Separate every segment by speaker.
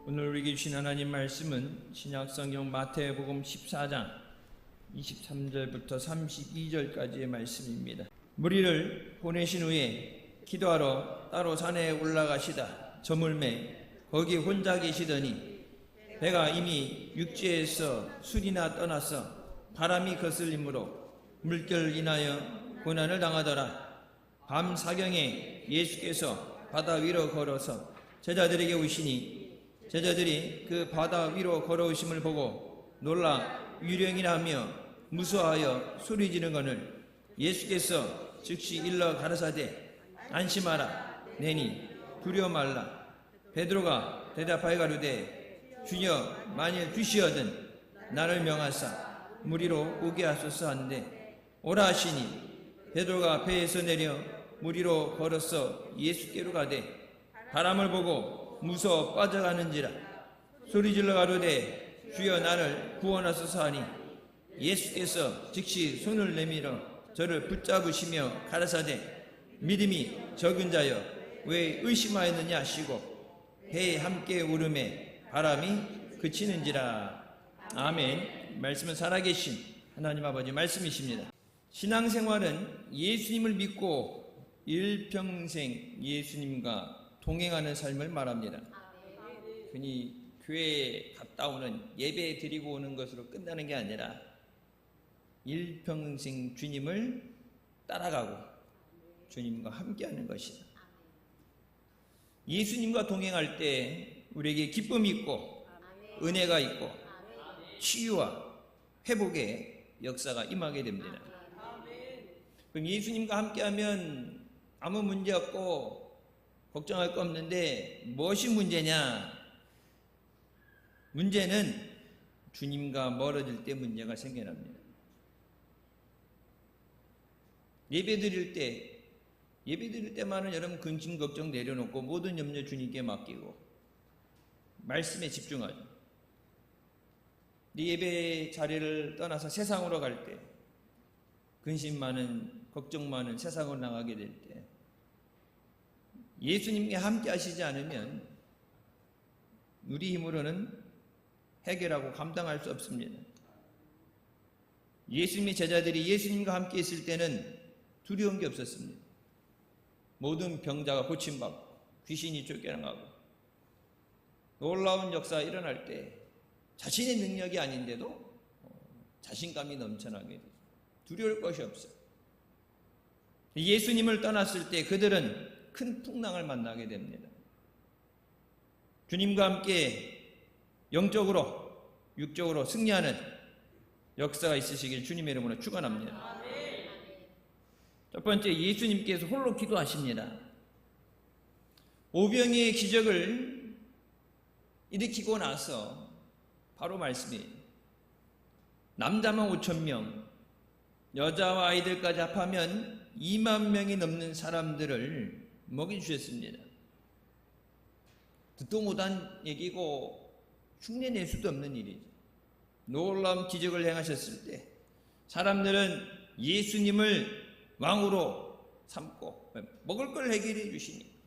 Speaker 1: 오늘 우리에게 주신 하나님 말씀은 신약성경 마태복음 14장 23절부터 32절까지의 말씀입니다. 무리를 보내신 후에 기도하러 따로 산에 올라가시다 저물매 거기 혼자 계시더니 배가 이미 육지에서 술이나 떠나서 바람이 거슬림으로 물결 인하여 고난을 당하더라. 밤 사경에 예수께서 바다 위로 걸어서 제자들에게 오시니 제자들이 그 바다 위로 걸어오심을 보고 놀라 유령이라 하며 무서워하여 소리지르거늘 예수께서 즉시 일러 가라사대 안심하라 내니 두려워 말라. 베드로가 대답하여 가로되 주여 만일 주시어든 나를 명하사 무리로 오게 하소서 하는데 오라 하시니 베드로가 배에서 내려 무리로 걸어서 예수께로 가되 바람을 보고 무서워 빠져가는지라 소리질러 가로되 주여 나를 구원하소서 하니 예수께서 즉시 손을 내밀어 저를 붙잡으시며 가라사대 믿음이 적은 자여 왜 의심하였느냐 하시고 배에 함께 오름에 바람이 그치는지라. 아멘. 말씀은 살아계신 하나님 아버지 말씀이십니다. 신앙생활은 예수님을 믿고 일평생 예수님과 동행하는 삶을 말합니다. 그니 교회에 갔다 오는 예배 드리고 오는 것으로 끝나는 게 아니라 일평생 주님을 따라가고 주님과 함께하는 것이다. 예수님과 동행할 때 우리에게 기쁨이 있고 은혜가 있고 치유와 회복의 역사가 임하게 됩니다. 그럼 예수님과 함께하면 아무 문제 없고 걱정할 거 없는데 무엇이 문제냐? 문제는 주님과 멀어질 때 문제가 생겨납니다. 예배 드릴 때만은 여러분 근심 걱정 내려놓고 모든 염려 주님께 맡기고 말씀에 집중하죠. 예배 자리를 떠나서 세상으로 갈 때 근심 많은 걱정 많은 세상으로 나가게 될 때 예수님과 함께 하시지 않으면 우리 힘으로는 해결하고 감당할 수 없습니다. 예수님의 제자들이 예수님과 함께 있을 때는 두려운 게 없었습니다. 모든 병자가 고침받고 귀신이 쫓겨나가고 놀라운 역사가 일어날 때 자신의 능력이 아닌데도 자신감이 넘쳐나게 돼요. 두려울 것이 없어요. 예수님을 떠났을 때 그들은 큰 풍랑을 만나게 됩니다. 주님과 함께 영적으로 육적으로 승리하는 역사가 있으시길 주님의 이름으로 축원합니다. 첫 번째, 예수님께서 홀로 기도하십니다. 오병이의 기적을 일으키고 나서 바로 말씀이에요. 남자만 5,000명, 여자와 아이들까지 합하면 2만 명이 넘는 사람들을 먹여주셨습니다. 듣도 못한 얘기고 흉내낼 수도 없는 일이죠. 놀라운 기적을 행하셨을 때 사람들은 예수님을 왕으로 삼고 먹을 걸 해결해 주시니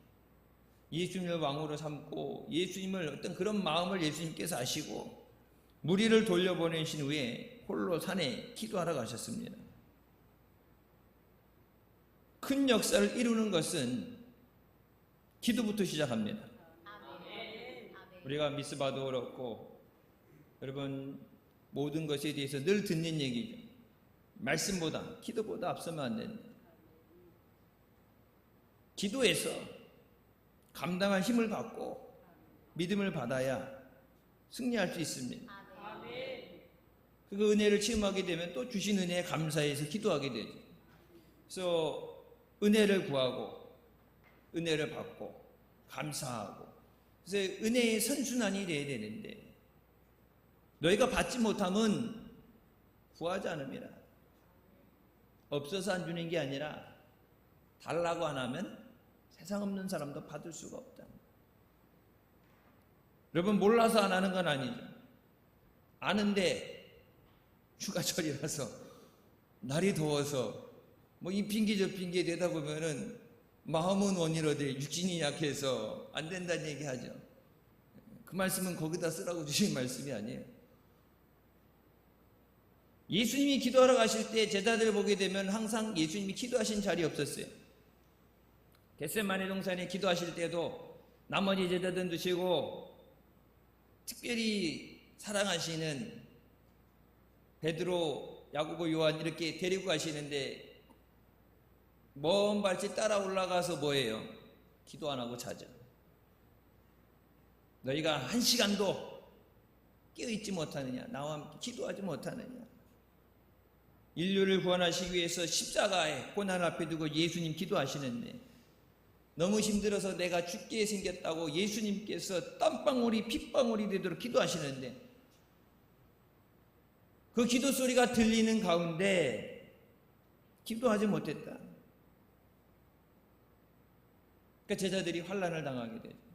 Speaker 1: 예수님을 왕으로 삼고 예수님을 어떤 그런 마음을 예수님께서 아시고 무리를 돌려보내신 후에 홀로 산에 기도하러 가셨습니다. 큰 역사를 이루는 것은 기도부터 시작합니다. 우리가 미스바도 그렇고 여러분 모든 것에 대해서 늘 듣는 얘기죠. 말씀보다 기도보다 앞서면 안 된다. 기도해서 감당할 힘을 받고 믿음을 받아야 승리할 수 있습니다. 그 은혜를 체험하게 되면 또 주신 은혜에 감사해서 기도하게 되죠. 그래서 은혜를 구하고 은혜를 받고 감사하고 그래서 은혜의 선순환이 돼야 되는데 너희가 받지 못하면 구하지 않음이라. 없어서 안 주는 게 아니라 달라고 안 하면 세상 없는 사람도 받을 수가 없다. 여러분 몰라서 안 하는 건 아니죠. 아는데 휴가철이라서 날이 더워서 뭐 이 핑계 저 핑계 되다 보면은 마음은 원이로되 육신이 약해서 안 된다는 얘기 하죠. 그 말씀은 거기다 쓰라고 주신 말씀이 아니에요. 예수님이 기도하러 가실 때 제자들을 보게 되면 항상 예수님이 기도하신 자리 없었어요. 겟세마네 동산에 기도하실 때도 나머지 제자들 두시고 특별히 사랑하시는 베드로, 야고보, 요한 이렇게 데리고 가시는데 먼 발치 따라 올라가서 뭐예요? 기도 안 하고 자자. 너희가 한 시간도 깨어있지 못하느냐? 나와 함께 기도하지 못하느냐? 인류를 구원하시기 위해서 십자가에 고난 앞에 두고 예수님 기도하시는데 너무 힘들어서 내가 죽게 생겼다고 예수님께서 땀방울이 핏방울이 되도록 기도하시는데 그 기도 소리가 들리는 가운데 기도하지 못했다. 그러니까 제자들이 환난을 당하게 되죠.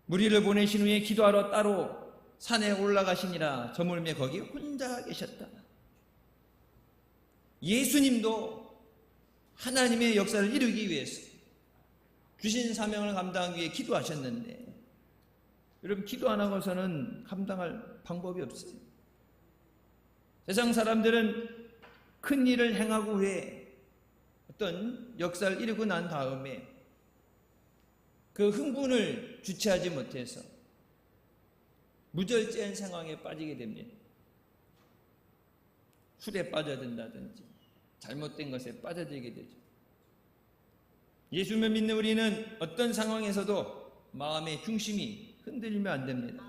Speaker 1: 무리를 보내신 후에 기도하러 따로 산에 올라가시니라 저물매 거기 혼자 계셨다. 예수님도 하나님의 역사를 이루기 위해서 주신 사명을 감당하기 위해 기도하셨는데 여러분 기도 안 하고서는 감당할 방법이 없어요. 세상 사람들은 큰 일을 행하고 후에 어떤 역사를 이루고 난 다음에 그 흥분을 주체하지 못해서 무절제한 상황에 빠지게 됩니다. 술에 빠져든다든지 잘못된 것에 빠져들게 되죠. 예수님을 믿는 우리는 어떤 상황에서도 마음의 중심이 흔들리면 안 됩니다.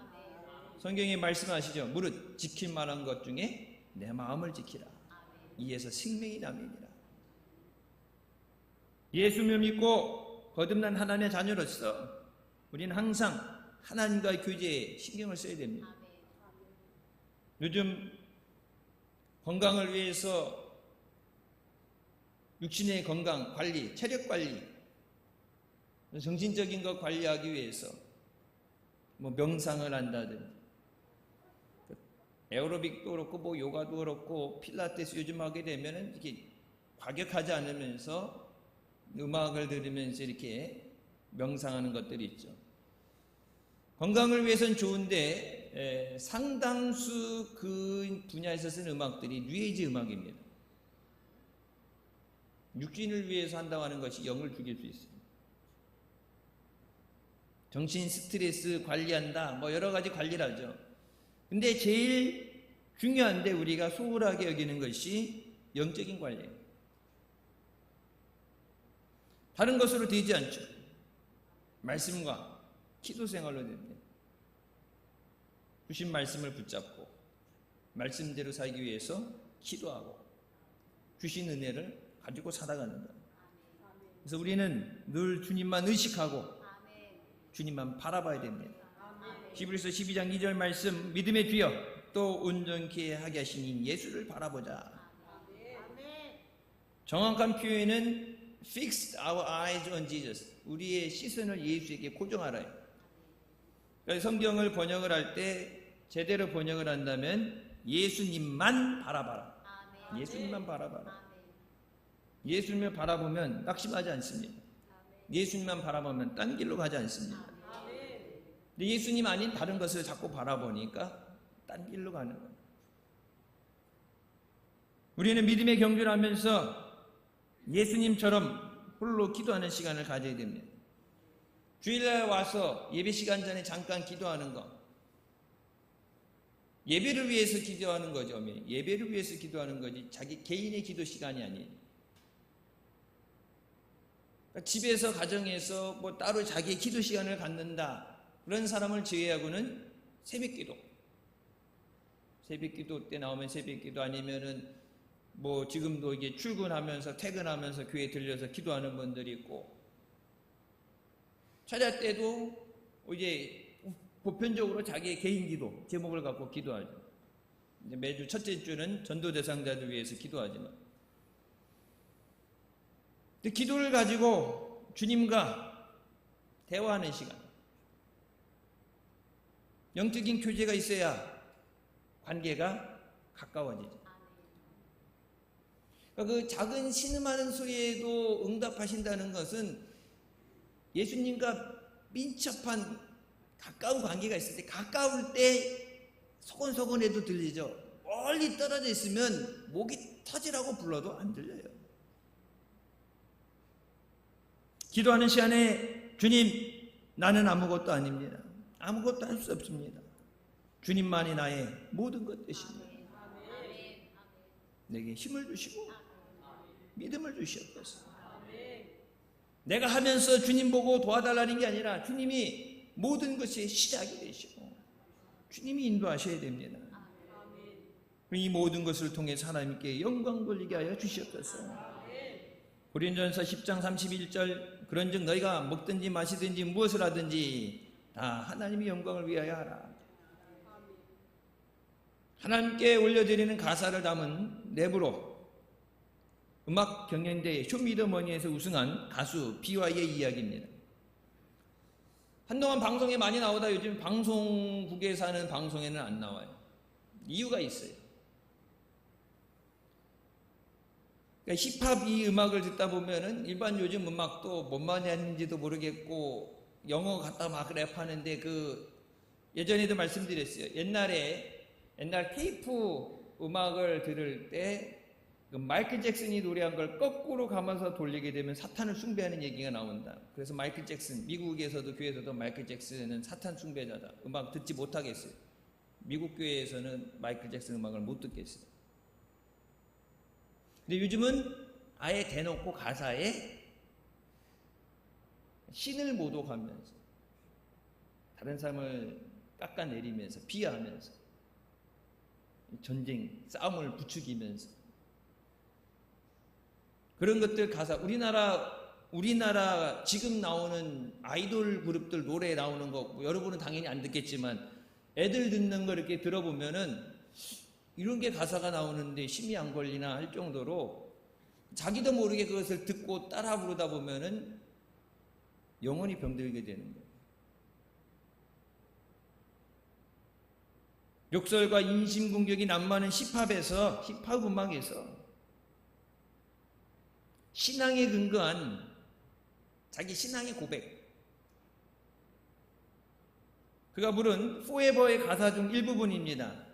Speaker 1: 성경에 말씀하시죠. 무릇 지킬 만한 것 중에 내 마음을 지키라. 이에서 생명이 남이니라. 예수님을 믿고 거듭난 하나님의 자녀로서 우리는 항상 하나님과의 교제에 신경을 써야 됩니다. 요즘 건강을 위해서 육신의 건강 관리, 체력 관리, 정신적인 것 관리하기 위해서 뭐 명상을 한다든지 에어로빅도 그렇고 뭐 요가도 그렇고 필라테스 요즘 하게 되면은 이렇게 과격하지 않으면서 음악을 들으면서 이렇게 명상하는 것들이 있죠. 건강을 위해서는 좋은데 상당수 그 분야에서 쓰는 음악들이 뉴에이지 음악입니다. 육신을 위해서 한다고 하는 것이 영을 죽일 수 있습니다. 정신 스트레스 관리한다 뭐 여러 가지 관리를 하죠. 근데 제일 중요한데 우리가 소홀하게 여기는 것이 영적인 관리예요. 다른 것으로 되지 않죠. 말씀과 기도 생활로 됩니다. 주신 말씀을 붙잡고 말씀대로 살기 위해서 기도하고 주신 은혜를 가지고 살아가는 거예요. 그래서 우리는 늘 주님만 의식하고 주님만 바라봐야 됩니다. 히브리서 12장 2절 말씀 믿음의 주여 또 온전케 하게 하시니 예수를 바라보자. 정확한 표현은 Fix our eyes on Jesus. 우리의 시선을 예수에게 고정하라요. 그래서 성경을 번역을 할 때 제대로 번역을 한다면 예수님만 바라봐라. 예수님만 바라봐라. 예수님을 바라보면 낙심하지 않습니다. 예수님만 바라보면 딴 길로 가지 않습니다. 근데 예수님 아닌 다른 것을 자꾸 바라보니까 딴 길로 가는 거예요. 우리는 믿음의 경주를 하면서 예수님처럼 홀로 기도하는 시간을 가져야 됩니다. 주일날 와서 예배 시간 전에 잠깐 기도하는 거. 예배를 위해서 기도하는 거죠. 예배를 위해서 기도하는 거지 자기 개인의 기도 시간이 아니에요. 그러니까 집에서 가정에서 뭐 따로 자기의 기도 시간을 갖는다. 그런 사람을 제외하고는 새벽기도. 새벽기도 때 나오면 새벽기도 아니면은 뭐 지금도 이게 출근하면서 퇴근하면서 교회 들려서 기도하는 분들이 있고 차례 때도 이제 보편적으로 자기의 개인 기도 제목을 갖고 기도하죠. 이제 매주 첫째 주는 전도 대상자들 위해서 기도하지만 근데 기도를 가지고 주님과 대화하는 시간 영적인 교제가 있어야 관계가 가까워지죠. 그 작은 신음하는 소리에도 응답하신다는 것은 예수님과 민첩한 가까운 관계가 있을 때, 가까울 때 소곤소곤해도 들리죠. 멀리 떨어져 있으면 목이 터지라고 불러도 안 들려요. 기도하는 시간에 주님, 나는 아무것도 아닙니다. 아무것도 할 수 없습니다. 주님만이 나의 모든 것 되십니다. 내게 힘을 주시고 믿음을 주시옵소서. 내가 하면서 주님 보고 도와달라는 게 아니라 주님이 모든 것의 시작이 되시고 주님이 인도하셔야 됩니다. 이 모든 것을 통해서 하나님께 영광 돌리게 하여 주시옵소서. 고린도전서 10장 31절, 그런즉 너희가 먹든지 마시든지 무엇을 하든지 다 하나님의 영광을 위하여 하라. 하나님께 올려드리는 가사를 담은 랩으로 음악 경연대회 쇼미더머니에서 우승한 가수 BY의 이야기입니다. 한동안 방송에 많이 나오다 요즘 방송국에서 하는 방송에는 안 나와요. 이유가 있어요. 그러니까 힙합 이 음악을 듣다 보면은 일반 요즘 음악도 뭔 말이 하는지도 모르겠고 영어 갖다 막 랩하는데 예전에도 말씀드렸어요. 옛날 테이프 음악을 들을 때 마이클 잭슨이 노래한 걸 거꾸로 감아서 돌리게 되면 사탄을 숭배하는 얘기가 나온다. 그래서 마이클 잭슨, 미국에서도 교회에서도 마이클 잭슨은 사탄 숭배자다. 음악 듣지 못하겠어요. 미국 교회에서는 마이클 잭슨 음악을 못 듣겠어요. 근데 요즘은 아예 대놓고 가사에 신을 모독하면서 다른 사람을 깎아내리면서 비하하면서 전쟁, 싸움을 부추기면서 그런 것들 가사, 우리나라 지금 나오는 아이돌 그룹들 노래 나오는 거 여러분은 당연히 안 듣겠지만 애들 듣는 거 이렇게 들어보면은 이런 게 가사가 나오는데 심이 안 걸리나 할 정도로 자기도 모르게 그것을 듣고 따라 부르다 보면은 영혼이 병들게 되는 거예요. 욕설과 인신공격이 난무하는 힙합 음악에서 신앙에 근거한 자기 신앙의 고백, 그가 부른 Forever의 가사 중 일부분입니다.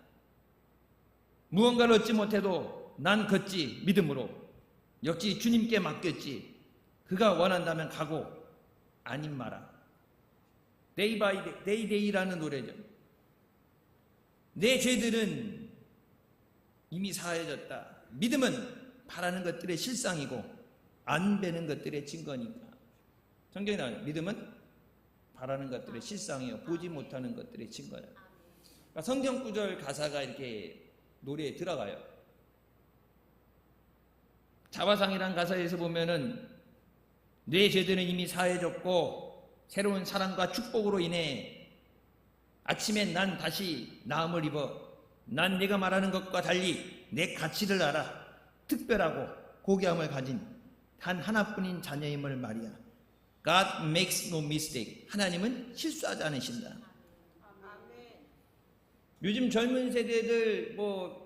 Speaker 1: 무언가를 얻지 못해도 난 걷지 믿음으로, 역시 주님께 맡겼지. 그가 원한다면 가고 아님 마라. Day by Day라는 노래죠. 내 죄들은 이미 사해졌다. 믿음은 바라는 것들의 실상이고 안 되는 것들의 증거니까. 성경에 나와요. 믿음은 바라는 것들의 실상이요 보지 못하는 것들의 증거야. 그러니까 성경 구절 가사가 이렇게 노래에 들어가요. 자화상이란 가사에서 보면은 내 죄들은 이미 사해졌고 새로운 사랑과 축복으로 인해 아침에 난 다시 나음을 입어 난 네가 말하는 것과 달리 내 가치를 알아 특별하고 고귀함을 가진 단 하나뿐인 자녀임을 말이야. God makes no mistake. 하나님은 실수하지 않으신다. 요즘 젊은 세대들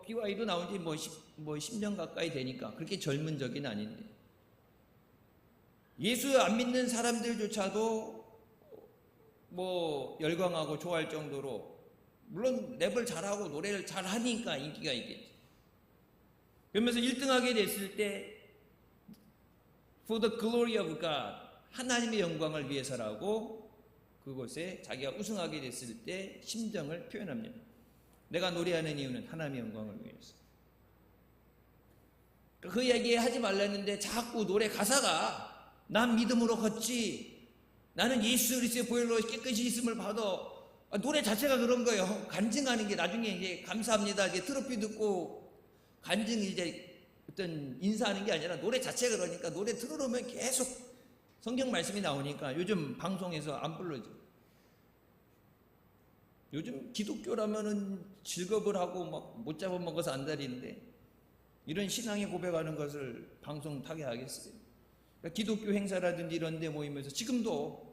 Speaker 1: BY도 나온 지 10년 가까이 되니까 그렇게 젊은 적은 아닌데 예수 안 믿는 사람들조차도 열광하고 좋아할 정도로, 물론 랩을 잘하고 노래를 잘하니까 인기가 있겠지. 그러면서 1등하게 됐을 때 For the glory of God, 하나님의 영광을 위해서라고 그곳에 자기가 우승하게 됐을 때 심정을 표현합니다. 내가 노래하는 이유는 하나님의 영광을 위해서. 그 이야기 하지 말랬는데 자꾸 노래 가사가 난 믿음으로 걷지, 나는 예수 그리스도의 보혈로 깨끗이 있음을 받아. 노래 자체가 그런 거예요. 간증하는 게 나중에 이제 감사합니다. 이제 트로피 듣고 간증이 이제 어떤 인사하는 게 아니라 노래 자체가 그러니까 노래 틀어놓으면 계속 성경 말씀이 나오니까 요즘 방송에서 안 불러줘. 요즘 기독교라면은 직업을 하고 막 못 잡아먹어서 안달인데 이런 신앙의 고백하는 것을 방송 타게 하겠어요? 그러니까 기독교 행사라든지 이런 데 모이면서 지금도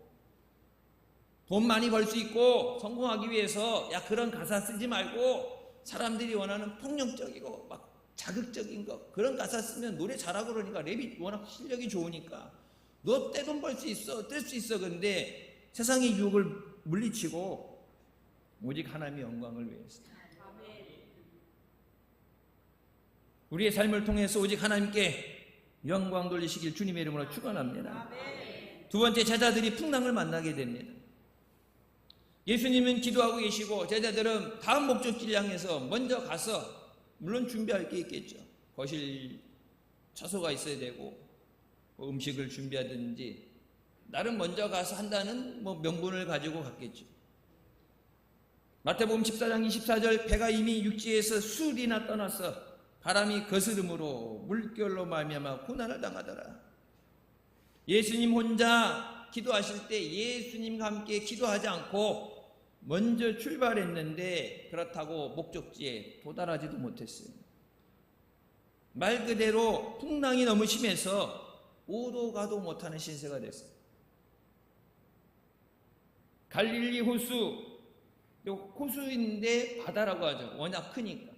Speaker 1: 돈 많이 벌 수 있고 성공하기 위해서 그런 가사 쓰지 말고 사람들이 원하는 폭력적이고 막 자극적인 거 그런 가사 쓰면 노래 잘하고 그러니까 랩이 워낙 실력이 좋으니까 너 떼돈 벌 수 있어, 뜰 수 있어. 그런데 세상의 유혹을 물리치고 오직 하나님의 영광을 위해서, 우리의 삶을 통해서 오직 하나님께 영광 돌리시길 주님의 이름으로 축원합니다. 두 번째, 제자들이 풍랑을 만나게 됩니다. 예수님은 기도하고 계시고 제자들은 다음 목적지를 향해서 먼저 가서, 물론 준비할 게 있겠죠. 거실 처소가 있어야 되고 뭐 음식을 준비하든지 나름 먼저 가서 한다는 명분을 가지고 갔겠죠. 마태복음 14장 24절, 배가 이미 육지에서 수리나 떠나서 바람이 거스름으로 물결로 말미암아 고난을 당하더라. 예수님 혼자 기도하실 때 예수님과 함께 기도하지 않고 먼저 출발했는데 그렇다고 목적지에 도달하지도 못했어요. 말 그대로 풍랑이 너무 심해서 오도 가도 못하는 신세가 됐어요. 갈릴리 호수인데 바다라고 하죠. 워낙 크니까.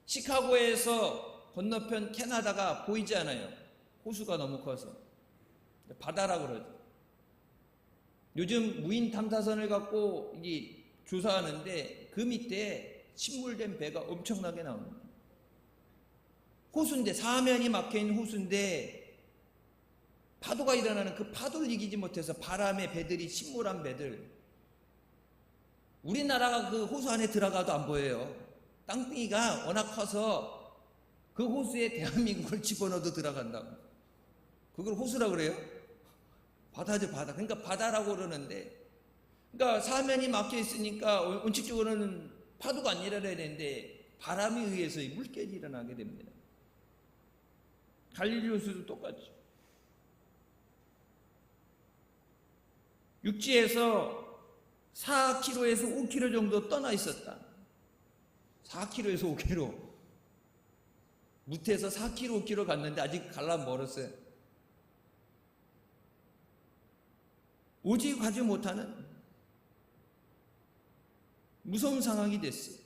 Speaker 1: 시카고에서 건너편 캐나다가 보이지 않아요. 호수가 너무 커서. 바다라고 그러죠. 요즘 무인 탐사선을 갖고 이게 조사하는데 그 밑에 침몰된 배가 엄청나게 나옵니다. 호수인데, 사면이 막혀있는 호수인데 파도가 일어나는 그 파도를 이기지 못해서 바람에 배들이, 침몰한 배들, 우리나라가 그 호수 안에 들어가도 안 보여요. 땅덩이가 워낙 커서 그 호수에 대한민국을 집어넣어도 들어간다고. 그걸 호수라고 그래요? 바다죠, 바다. 그러니까 바다라고 그러는데, 그러니까 사면이 막혀 있으니까 원칙적으로는 파도가 안 일어나야 되는데 바람에 의해서 물결이 일어나게 됩니다. 갈릴리 호수도 똑같죠. 육지에서 4km에서 5km 정도 떠나 있었다. 4km에서 5km. 무태에서 4km, 5km 갔는데 아직 가려면 멀었어요. 오직 가지 못하는 무서운 상황이 됐어요.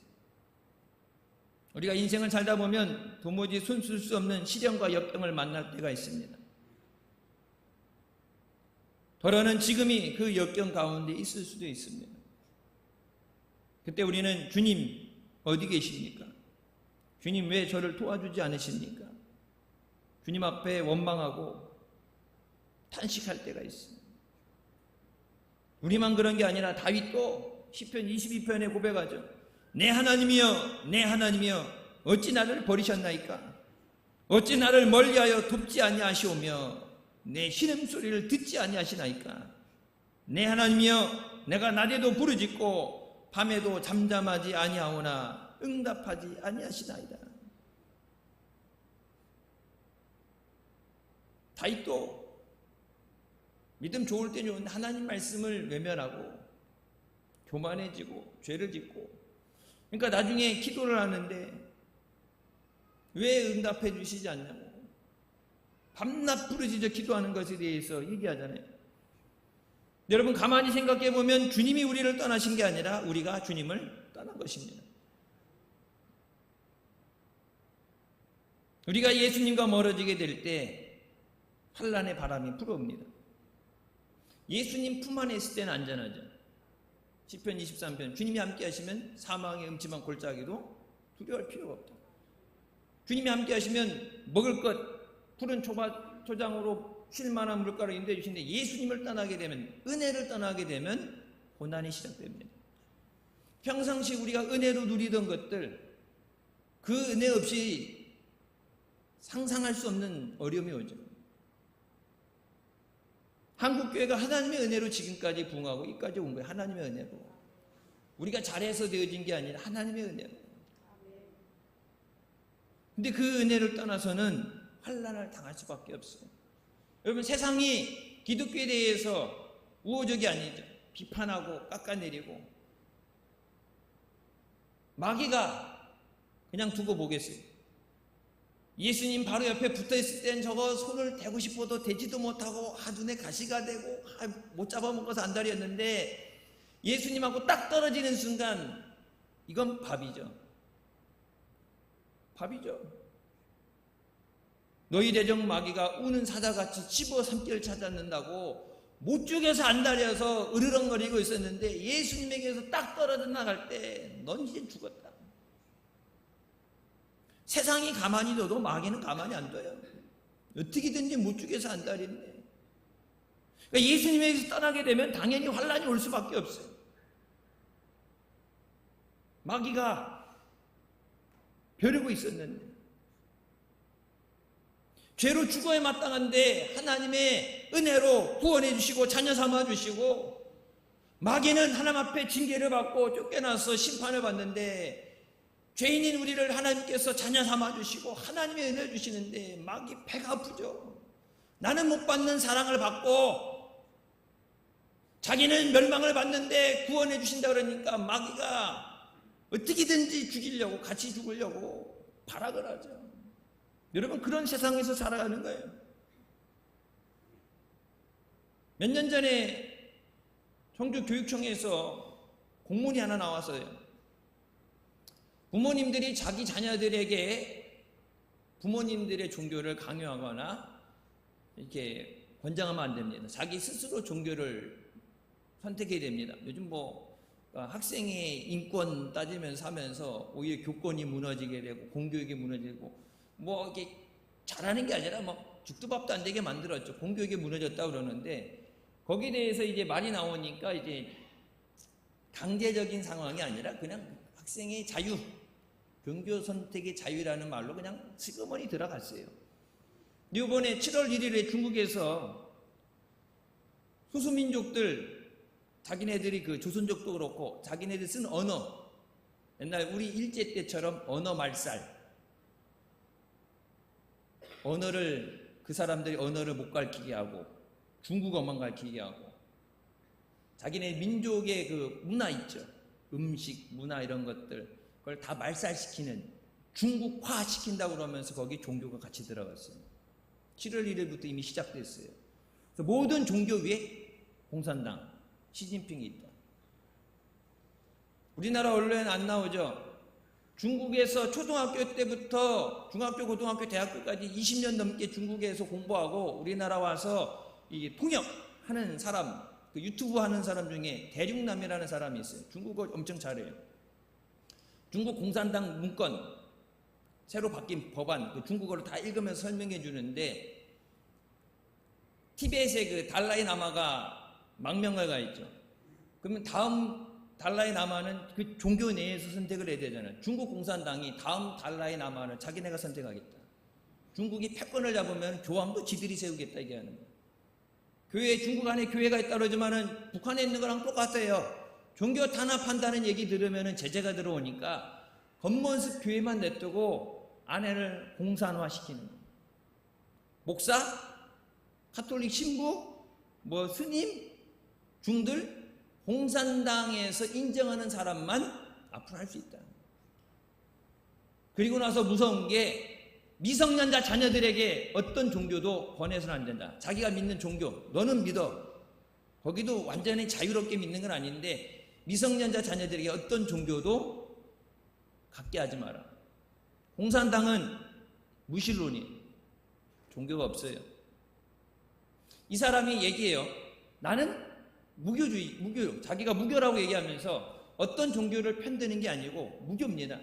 Speaker 1: 우리가 인생을 살다 보면 도무지 손쓸 수 없는 시련과 역경을 만날 때가 있습니다. 더러는 지금이 그 역경 가운데 있을 수도 있습니다. 그때 우리는 주님 어디 계십니까? 주님 왜 저를 도와주지 않으십니까? 주님 앞에 원망하고 탄식할 때가 있습니다. 우리만 그런 게 아니라 다윗도 시편 22편에 고백하죠. 내 하나님이여, 내 하나님이여, 어찌 나를 버리셨나이까? 어찌 나를 멀리하여 돕지 아니하시오며 내 신음소리를 듣지 아니하시나이까? 내 하나님이여, 내가 낮에도 부르짖고 밤에도 잠잠하지 아니하오나 응답하지 아니하시나이다. 다윗도 믿음 좋을 때는 하나님 말씀을 외면하고 교만해지고 죄를 짓고, 그러니까 나중에 기도를 하는데 왜 응답해 주시지 않냐고 밤낮 부르짖어 기도하는 것에 대해서 얘기하잖아요. 여러분 가만히 생각해 보면 주님이 우리를 떠나신 게 아니라 우리가 주님을 떠난 것입니다. 우리가 예수님과 멀어지게 될 때 환난의 바람이 불어옵니다. 예수님 품 안에 있을 때는 안전하죠. 시편 23편, 주님이 함께 하시면 사망의 음침한 골짜기도 두려워할 필요가 없다. 주님이 함께 하시면 먹을 것, 푸른 초장으로 쉴 만한 물가를 인도해 주시는데 예수님을 떠나게 되면, 은혜를 떠나게 되면 고난이 시작됩니다. 평상시 우리가 은혜로 누리던 것들, 그 은혜 없이 상상할 수 없는 어려움이 오죠. 한국교회가 하나님의 은혜로 지금까지 부흥하고 이까지 온 거예요. 하나님의 은혜로. 우리가 잘해서 되어진 게 아니라 하나님의 은혜로. 근데 그 은혜를 떠나서는 환난을 당할 수밖에 없어요. 여러분 세상이 기독교에 대해서 우호적이 아니죠. 비판하고 깎아내리고, 마귀가 그냥 두고 보겠어요. 예수님 바로 옆에 붙어있을 땐 저거 손을 대고 싶어도 대지도 못하고 눈에 가시가 되고 못 잡아먹어서 안달이었는데 예수님하고 딱 떨어지는 순간 이건 밥이죠. 밥이죠. 너희 대적 마귀가 우는 사자같이 집어 삼키를 찾았는다고 못죽여서 안달려서 으르렁거리고 있었는데 예수님에게서 딱 떨어져 나갈 때 넌 이제 죽었다. 세상이 가만히 둬도 마귀는 가만히 안 둬요. 어떻게든지 못죽여서 안달인데, 그러니까 예수님에게서 떠나게 되면 당연히 환란이 올 수밖에 없어요. 마귀가 벼르고 있었는데, 죄로 죽어야 마땅한데 하나님의 은혜로 구원해 주시고 자녀 삼아 주시고, 마귀는 하나님 앞에 징계를 받고 쫓겨나서 심판을 받는데 죄인인 우리를 하나님께서 자녀 삼아 주시고 하나님의 은혜를 주시는데 마귀 배가 아프죠. 나는 못 받는 사랑을 받고 자기는 멸망을 받는데 구원해 주신다 그러니까 마귀가 어떻게든지 죽이려고, 같이 죽으려고 발악을 하죠. 여러분, 그런 세상에서 살아가는 거예요. 몇 년 전에 청주교육청에서 공문이 하나 나왔어요. 부모님들이 자기 자녀들에게 부모님들의 종교를 강요하거나 이렇게 권장하면 안 됩니다. 자기 스스로 종교를 선택해야 됩니다. 요즘 학생의 인권 따지면서 하면서 오히려 교권이 무너지게 되고 공교육이 무너지고 이게 잘하는 게 아니라 죽도 밥도 안 되게 만들었죠. 공교육이 무너졌다 그러는데, 거기에 대해서 이제 말이 나오니까 이제 강제적인 상황이 아니라 그냥 학생의 자유, 종교 선택의 자유라는 말로 그냥 슬그머니 들어갔어요. 이번에 7월 1일에 중국에서 소수민족들, 자기네들이 그 조선족도 그렇고 자기네들 쓴 언어, 옛날 우리 일제 때처럼 언어 말살, 그 사람들이 언어를 못 가르치게 하고 중국어만 가르치게 하고, 자기네 민족의 그 문화 있죠, 음식, 문화 이런 것들, 그걸 다 말살시키는, 중국화 시킨다고 그러면서 거기 종교가 같이 들어갔어요. 7월 1일부터 이미 시작됐어요. 그래서 모든 종교 위에 공산당, 시진핑이 있다. 우리나라 언론에 안 나오죠. 중국에서 초등학교 때부터 중학교, 고등학교, 대학교까지 20년 넘게 중국에서 공부하고 우리나라 와서 이 통역하는 사람, 그 유튜브 하는 사람 중에 대륙남이라는 사람이 있어요. 중국어 엄청 잘해요. 중국 공산당 문건, 새로 바뀐 법안, 그 중국어로 다 읽으면서 설명해 주는데, 티벳의 그 달라이라마가 망명을 가 있죠. 그러면 다음 달라이라마는 그 종교 내에서 선택을 해야 되잖아요. 중국 공산당이 다음 달라이라마를 자기네가 선택하겠다. 중국이 패권을 잡으면 교황도 지들이 세우겠다 얘기하는 거예요. 중국 안에 교회가 있다 그러지만은 북한에 있는 거랑 똑같아요. 종교 탄압한다는 얘기 들으면은 제재가 들어오니까 겉모습 교회만 냅두고 안에를 공산화시키는 거예요. 목사, 가톨릭 신부, 스님, 중들, 공산당에서 인정하는 사람만 앞으로 할 수 있다. 그리고 나서 무서운 게, 미성년자 자녀들에게 어떤 종교도 권해서는 안 된다. 자기가 믿는 종교, 너는 믿어. 거기도 완전히 자유롭게 믿는 건 아닌데, 미성년자 자녀들에게 어떤 종교도 갖게 하지 마라. 공산당은 무신론이에요. 종교가 없어요. 이 사람이 얘기해요. 나는 무교, 자기가 무교라고 얘기하면서 어떤 종교를 편드는 게 아니고 무교입니다.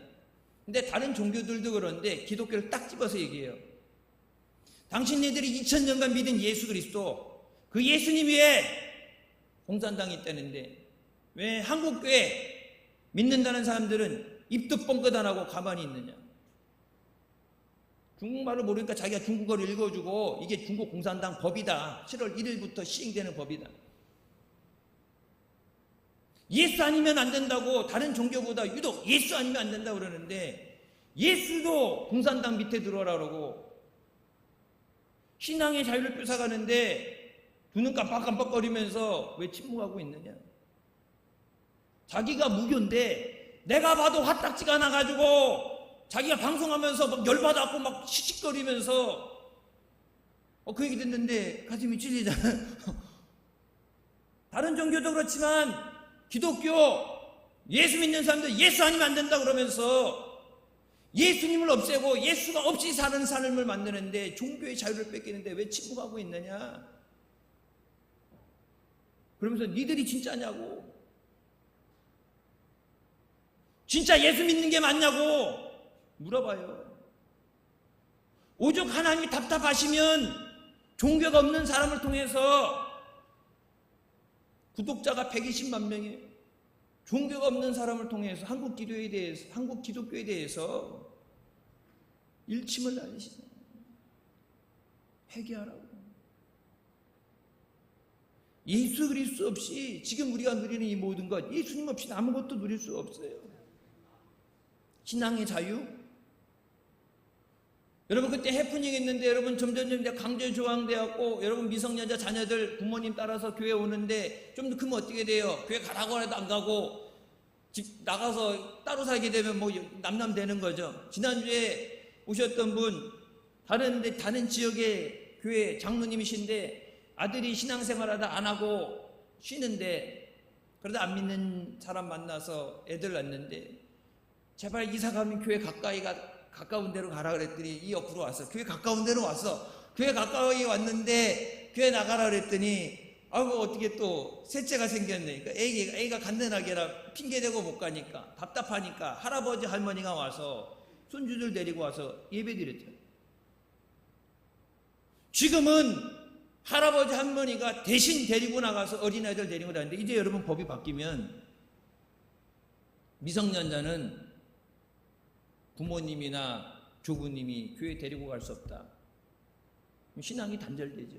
Speaker 1: 근데 다른 종교들도 그런데 기독교를 딱 집어서 얘기해요. 당신네들이 2000년간 믿은 예수 그리스도, 그 예수님 위에 공산당이 있다는데 왜 한국교회 믿는다는 사람들은 입도 뻥끗 안 하고 가만히 있느냐. 중국말을 모르니까 자기가 중국어를 읽어주고 이게 중국 공산당 법이다. 7월 1일부터 시행되는 법이다. 예수 아니면 안 된다고, 다른 종교보다 유독 예수 아니면 안 된다고 그러는데 예수도 공산당 밑에 들어오라 그러고, 신앙의 자유를 뺏어가는데 두 눈 깜빡깜빡거리면서 왜 침묵하고 있느냐. 자기가 무교인데 내가 봐도 화딱지가 나가지고 자기가 방송하면서 막 열받아갖고 막 씩씩거리면서 그 얘기 듣는데 가슴이 찔리잖아요. 다른 종교도 그렇지만 기독교, 예수 믿는 사람들 예수 아니면 안 된다 그러면서 예수님을 없애고 예수가 없이 사는 삶을 만드는데 종교의 자유를 뺏기는데 왜 침묵하고 있느냐? 그러면서 니들이 진짜냐고. 진짜 예수 믿는 게 맞냐고 물어봐요. 오죽 하나님이 답답하시면 종교가 없는 사람을 통해서 구독자가 120만 명이에요. 종교가 없는 사람을 통해서 한국 기독교에 대해서 일침을 날리시네. 회개하라고. 예수 그리스도 없이 지금 우리가 누리는 이 모든 것, 예수님 없이는 아무것도 누릴 수 없어요. 신앙의 자유? 여러분 그때 해프닝 했는데 여러분 점점 강제 조항되었고 여러분 미성년자 자녀들 부모님 따라서 교회 오는데 좀 더 크면 어떻게 돼요? 교회 가라고 해도 안 가고 집 나가서 따로 살게 되면 뭐 남남 되는 거죠. 지난주에 오셨던 분 다른 지역의 교회 장로님이신데 아들이 신앙생활하다 안 하고 쉬는데 그러다 안 믿는 사람 만나서 애들 낳는데 제발 이사 가면 교회 가까운 데로 가라 그랬더니 이 옆으로 왔어. 교회 가까운 데로 왔어. 교회 가까이 왔는데 교회 나가라 그랬더니 아이고 어떻게 또 셋째가 생겼네. 그러니까 애가 간단하게라 핑계대고 못 가니까 답답하니까 할아버지 할머니가 와서 손주들 데리고 와서 예배드렸죠. 지금은 할아버지 할머니가 대신 데리고 나가서 어린아이들 데리고 다니는데 이제 여러분 법이 바뀌면 미성년자는 부모님이나 조부님이 교회 데리고 갈 수 없다. 신앙이 단절되죠.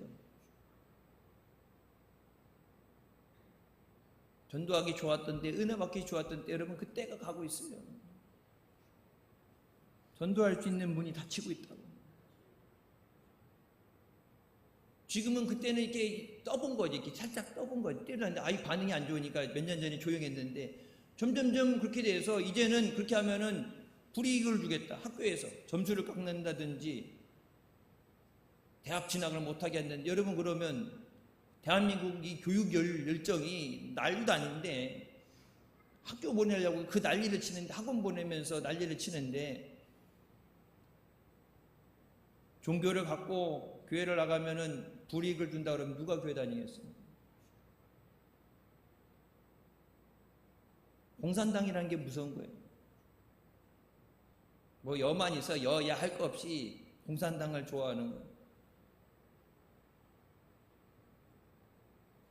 Speaker 1: 전도하기 좋았던 때, 은혜 받기 좋았던 때 여러분 그 때가 가고 있어요. 전도할 수 있는 문이 닫히고 있다고. 지금은 그때는 이렇게 떠본 거지, 이렇게 살짝 떠본 거지. 때렸는데 아이 반응이 안 좋으니까 몇 년 전에 조용했는데 점점점 그렇게 돼서 이제는 그렇게 하면은 불이익을 주겠다. 학교에서 점수를 깎는다든지 대학 진학을 못하게 한다든지. 여러분 그러면 대한민국 이 교육 열정이 난리도 아닌데 학교 보내려고 그 난리를 치는데 학원 보내면서 난리를 치는데 종교를 갖고 교회를 나가면은 불이익을 준다 그러면 누가 교회 다니겠습니까? 공산당이라는 게 무서운 거예요. 뭐 여만 있어 여야 할 거 없이 공산당을 좋아하는 거예요.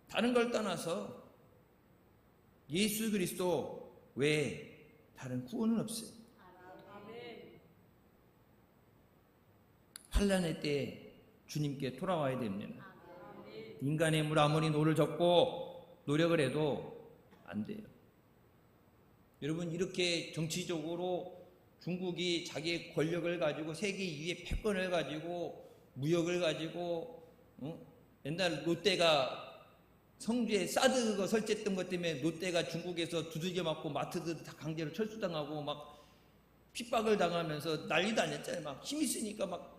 Speaker 1: 다른 걸 떠나서 예수 그리스도 외에 다른 구원은 없어요. 환난의 때에 주님께 돌아와야 됩니다. 인간의 힘으로 아무리 노를 젓고 노력을 해도 안 돼요. 여러분 이렇게 정치적으로 중국이 자기의 권력을 가지고 세계 2위 패권을 가지고 무역을 가지고 옛날 롯데가 성주에 사드 그거 설치했던 것 때문에 롯데가 중국에서 두들겨 맞고 마트들 다 강제로 철수당하고 막 핍박을 당하면서 난리도 아니었잖아요. 막 힘 있으니까 막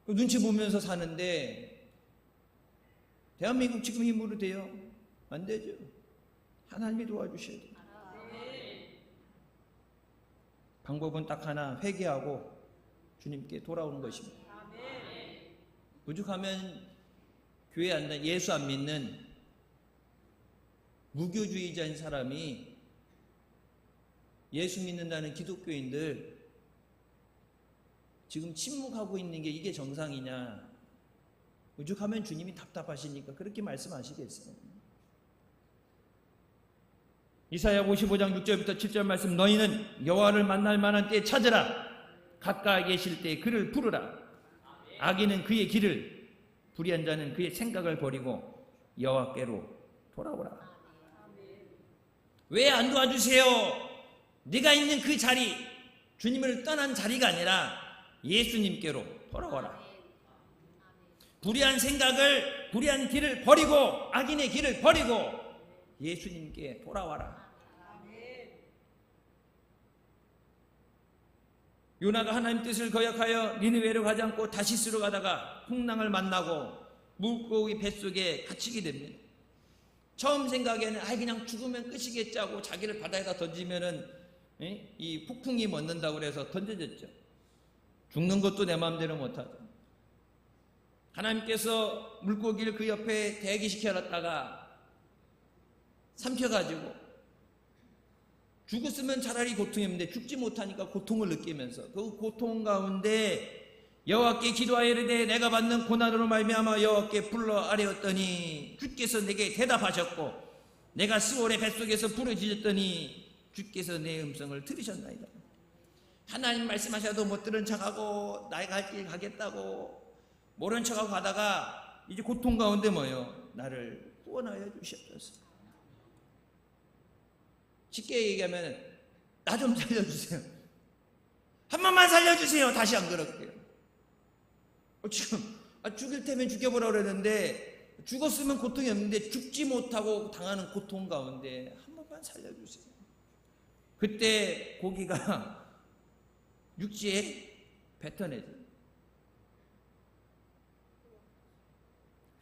Speaker 1: 눈치 보면서 사는데 대한민국 지금 힘으로 돼요? 안 되죠. 하나님이 도와주셔야 돼요. 방법은 딱 하나, 회개하고 주님께 돌아오는 것입니다. 오죽하면 교회 안 다니는 예수 안 믿는 무교주의자인 사람이 예수 믿는다는 기독교인들 지금 침묵하고 있는 게 이게 정상이냐? 오죽하면 주님이 답답하시니까 그렇게 말씀하시겠어요. 이사야 55장 6절부터 7절 말씀, 너희는 여호와를 만날 만한 때에 찾으라. 가까이 계실 때에 그를 부르라. 악인은 그의 길을, 불의한 자는 그의 생각을 버리고 여호와께로 돌아오라. 왜 안 도와주세요? 네가 있는 그 자리, 주님을 떠난 자리가 아니라 예수님께로 돌아오라. 불의한 생각을, 불의한 길을 버리고, 악인의 길을 버리고 예수님께 돌아와라. 요나가 하나님 뜻을 거역하여 니느웨로 가지 않고 다시스로 가다가 풍랑을 만나고 물고기 뱃속에 갇히게 됩니다. 처음 생각에는 그냥 죽으면 끝이겠지 하고 자기를 바다에다 던지면은 이 폭풍이 멎는다고 그래서 던져졌죠. 죽는 것도 내 마음대로 못하죠. 하나님께서 물고기를 그 옆에 대기시켜 놨다가 삼켜가지고 죽었으면 차라리 고통이 없는데 죽지 못하니까 고통을 느끼면서 그 고통 가운데 여호와께 기도하여 이르되 내가 받는 고난으로 말미암아 여호와께 불러 아뢰었더니 주께서 내게 대답하셨고 내가 스올의 뱃속에서 부르짖었더니 주께서 내 음성을 들으셨나이다. 하나님 말씀하셔도 못 들은 척하고 나의 갈 길 가겠다고 모른 척하고 가다가 이제 고통 가운데 나를 구원하여 주시옵소서. 쉽게 얘기하면 나 좀 살려주세요. 한 번만 살려주세요. 다시 안 그럴게요. 지금 죽일 테면 죽여보라 그랬는데 죽었으면 고통이 없는데 죽지 못하고 당하는 고통 가운데 한 번만 살려주세요. 그때 고기가 육지에 뱉어내죠.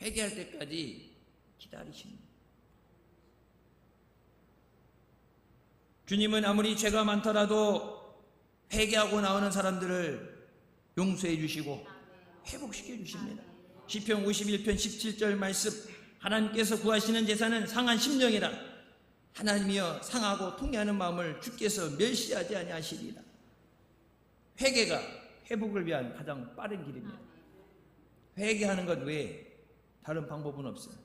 Speaker 1: 회개할 때까지 기다리십니다. 주님은 아무리 죄가 많더라도 회개하고 나오는 사람들을 용서해 주시고 회복시켜 주십니다. 시편 51편 17절 말씀, 하나님께서 구하시는 제사는 상한 심령이라 하나님이여 상하고 통회하는 마음을 주께서 멸시하지 아니하시리라. 회개가 회복을 위한 가장 빠른 길입니다. 회개하는 것 외에 다른 방법은 없어요.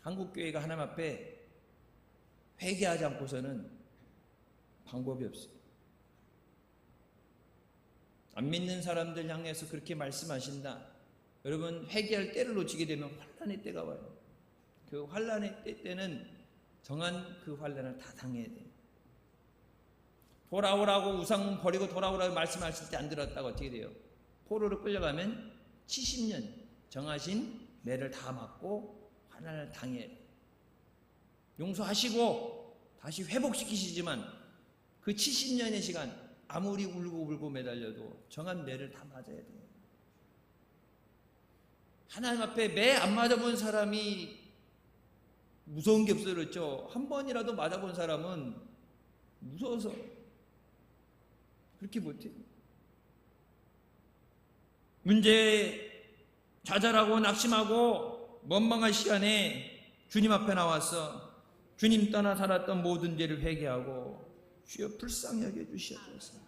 Speaker 1: 한국교회가 하나님 앞에 회개하지 않고서는 방법이 없어요. 안 믿는 사람들 향해서 그렇게 말씀하신다. 여러분, 회개할 때를 놓치게 되면 환난의 때가 와요. 그 환난의 때는 정한 그 환난을 다 당해야 돼요. 돌아오라고 우상 버리고 돌아오라고 말씀하실 때 안 들었다가 어떻게 돼요? 포로로 끌려가면 70년 정하신 매를 다 맞고 환난을 당해야 돼요. 용서하시고 다시 회복시키시지만 그 70년의 시간 아무리 울고 매달려도 정한 매를 다 맞아야 돼요. 하나님 앞에 매 안 맞아본 사람이 무서운 게 없어요. 그렇죠? 한 번이라도 맞아본 사람은 무서워서 그렇게 못해요. 문제에 좌절하고 낙심하고 원망할 시간에 주님 앞에 나와서 주님 떠나 살았던 모든 죄를 회개하고 주여 불쌍히 여겨 주시옵소서.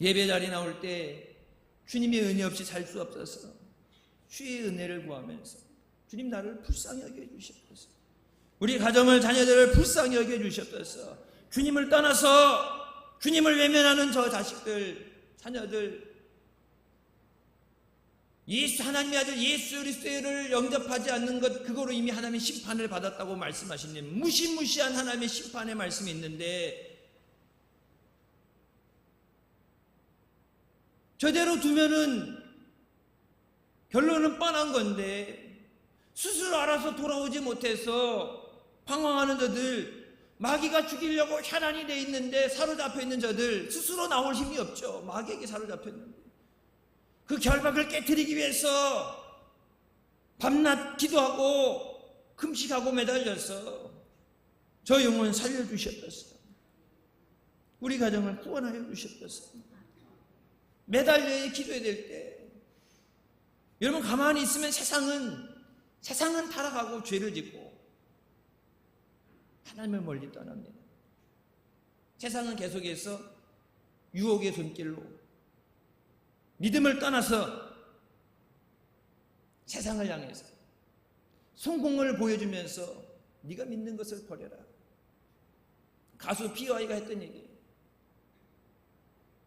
Speaker 1: 예배 자리 나올 때 주님의 은혜 없이 살 수 없어서 주의 은혜를 구하면서 주님 나를 불쌍히 여겨 주시옵소서. 우리 가정을 자녀들을 불쌍히 여겨 주시옵소서. 주님을 떠나서 주님을 외면하는 저 자식들 자녀들 예수 하나님의 아들 예수 그리스도를 영접하지 않는 것 그거로 이미 하나님의 심판을 받았다고 말씀하시는 무시무시한 하나님의 심판의 말씀이 있는데 저대로 두면은 결론은 뻔한 건데 스스로 알아서 돌아오지 못해서 방황하는 저들 마귀가 죽이려고 혈안이 돼 있는데 사로잡혀 있는 저들 스스로 나올 힘이 없죠. 마귀에게 사로잡혀 있는데 그 결박을 깨트리기 위해서 밤낮 기도하고 금식하고 매달려서 저 영혼 살려주셨었어. 우리 가정을 구원하여 주셨었어. 매달려 기도해야 될 때 여러분 가만히 있으면 세상은 타락하고 죄를 짓고 하나님을 멀리 떠납니다. 세상은 계속해서 유혹의 손길로 믿음을 떠나서 세상을 향해서 성공을 보여주면서 네가 믿는 것을 버려라. 가수 B.Y.가 했던 얘기예요.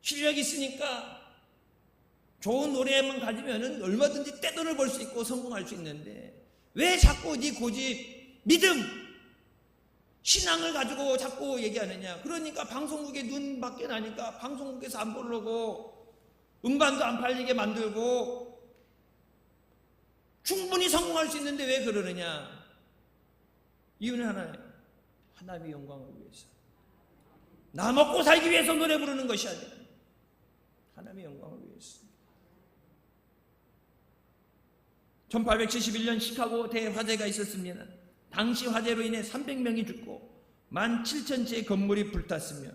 Speaker 1: 실력이 있으니까 좋은 노래만 가지면 얼마든지 떼돈을 벌 수 있고 성공할 수 있는데 왜 자꾸 네 고집, 믿음, 신앙을 가지고 자꾸 얘기하느냐. 그러니까 방송국에 눈 밖에 나니까 방송국에서 안 보려고 음반도 안 팔리게 만들고 충분히 성공할 수 있는데 왜 그러느냐. 이유는 하나예요. 하나님의 영광을 위해서. 나 먹고 살기 위해서 노래 부르는 것이 아니라 하나님의 영광을 위해서. 1871년 시카고 대화재가 있었습니다. 당시 화재로 인해 300명이 죽고 17,000채의 건물이 불탔으며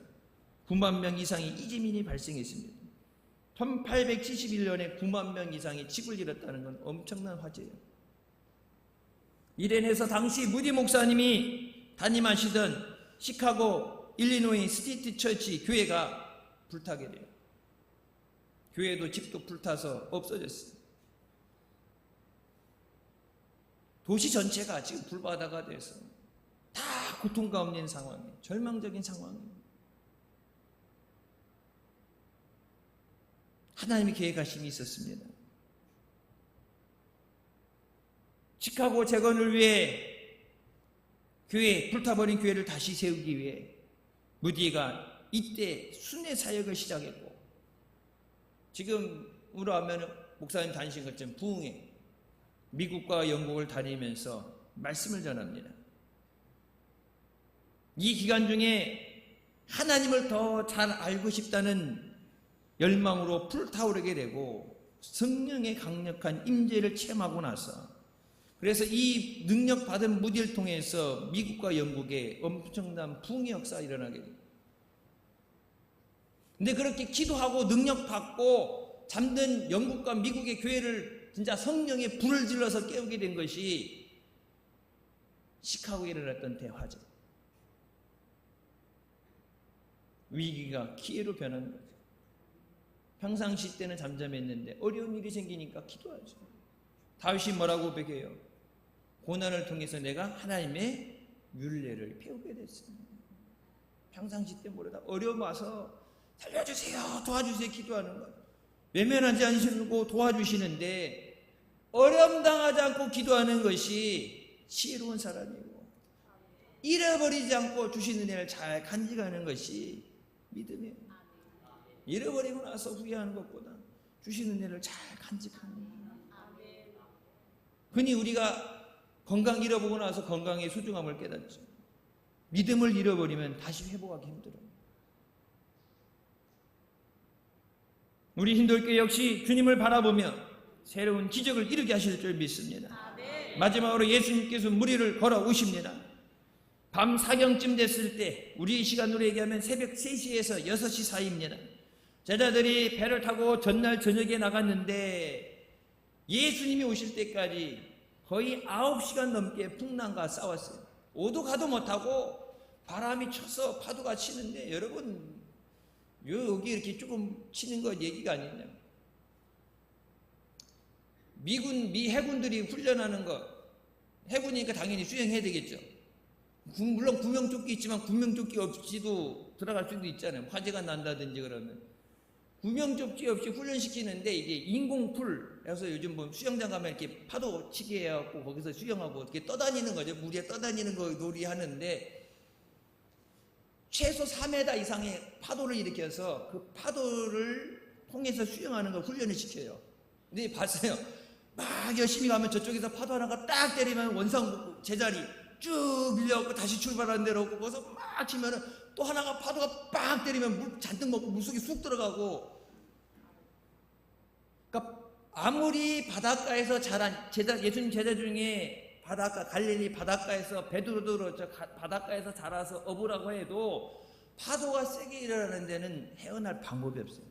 Speaker 1: 9만 명 이상의 이재민이 발생했습니다. 1871년에 9만 명 이상이 집을 잃었다는 건 엄청난 화재예요. 이래 인해서 당시 무디 목사님이 담임하시던 시카고 일리노이 스테이트 처치 교회가 불타게 돼요. 교회도 집도 불타서 없어졌어요. 도시 전체가 지금 불바다가 돼서 다 고통 가운데 있는 상황이에요. 절망적인 상황이에요. 하나님의 계획하심이 있었습니다. 시카고 재건을 위해 교회, 불타버린 교회를 다시 세우기 위해 무디가 이때 순회 사역을 시작했고, 지금으로 하면 목사님 다니신 것처럼 부흥회, 미국과 영국을 다니면서 말씀을 전합니다. 이 기간 중에 하나님을 더 잘 알고 싶다는 열망으로 불타오르게 되고 성령의 강력한 임재를 체험하고 나서, 그래서 이 능력 받은 무디를 통해서 미국과 영국에 엄청난 부흥의 역사가 일어나게 됩니다. 근데 그렇게 기도하고 능력 받고 잠든 영국과 미국의 교회를 진짜 성령의 불을 질러서 깨우게 된 것이 시카고에 일어났던 대화재. 위기가 기회로 변한 거죠. 평상시 때는 잠잠했는데 어려운 일이 생기니까 기도하죠. 다윗이 뭐라고 배겨요? 고난을 통해서 내가 하나님의 율례를 배우게 됐습니다. 평상시 때 모르다 어려움 와서 살려주세요, 도와주세요 기도하는 것. 외면하지 않으시고 도와주시는데 어려움 당하지 않고 기도하는 것이 지혜로운 사람이고, 잃어버리지 않고 주시는 은혜를 잘 간직하는 것이 믿음이에요. 잃어버리고 나서 후회하는 것보다 주시는 은혜를 잘 간직하는 거예요. 흔히 우리가 건강 잃어보고 나서 건강의 소중함을 깨닫죠. 믿음을 잃어버리면 다시 회복하기 힘들어요. 우리 힌돌교회 역시 주님을 바라보며 새로운 기적을 이루게 하실 줄 믿습니다. 마지막으로 예수님께서 무리를 걸어오십니다. 밤 사경쯤 됐을 때, 우리 시간으로 얘기하면 새벽 3시에서 6시 사이입니다. 제자들이 배를 타고 전날 저녁에 나갔는데 예수님이 오실 때까지 거의 9시간 넘게 풍랑과 싸웠어요. 오도 가도 못하고 바람이 쳐서 파도가 치는데, 여러분 여기 이렇게 조금 치는 거 얘기가 아니냐. 미 해군들이 훈련하는 거, 해군이니까 당연히 수영해야 되겠죠. 물론 구명조끼 있지만 구명조끼 없이도 들어갈 수도 있잖아요. 화재가 난다든지 그러면. 구명조끼 없이 훈련시키는데 이게 인공풀, 그래서 요즘 뭐 수영장 가면 이렇게 파도 치게 해갖고 거기서 수영하고 이렇게 떠다니는 거죠. 물 위에 떠다니는 거 놀이하는데, 최소 4m 이상의 파도를 일으켜서 그 파도를 통해서 수영하는 걸 훈련을 시켜요. 근데 봤어요. 막 열심히 가면 저쪽에서 파도 하나가 딱 때리면 원상 제자리 쭉 밀려갖고 다시 출발하는 데로 오고, 거기서 막 치면은 또 하나가 파도가 빡 때리면 물 잔뜩 먹고 물속에 쑥 들어가고. 그러니까 아무리 바닷가에서 자란 예수님 제자 중에 바닷가, 갈릴리 바닷가에서 베드로도 바닷가에서 자라서 어부라고 해도 파도가 세게 일어나는 데는 헤어날 방법이 없어요.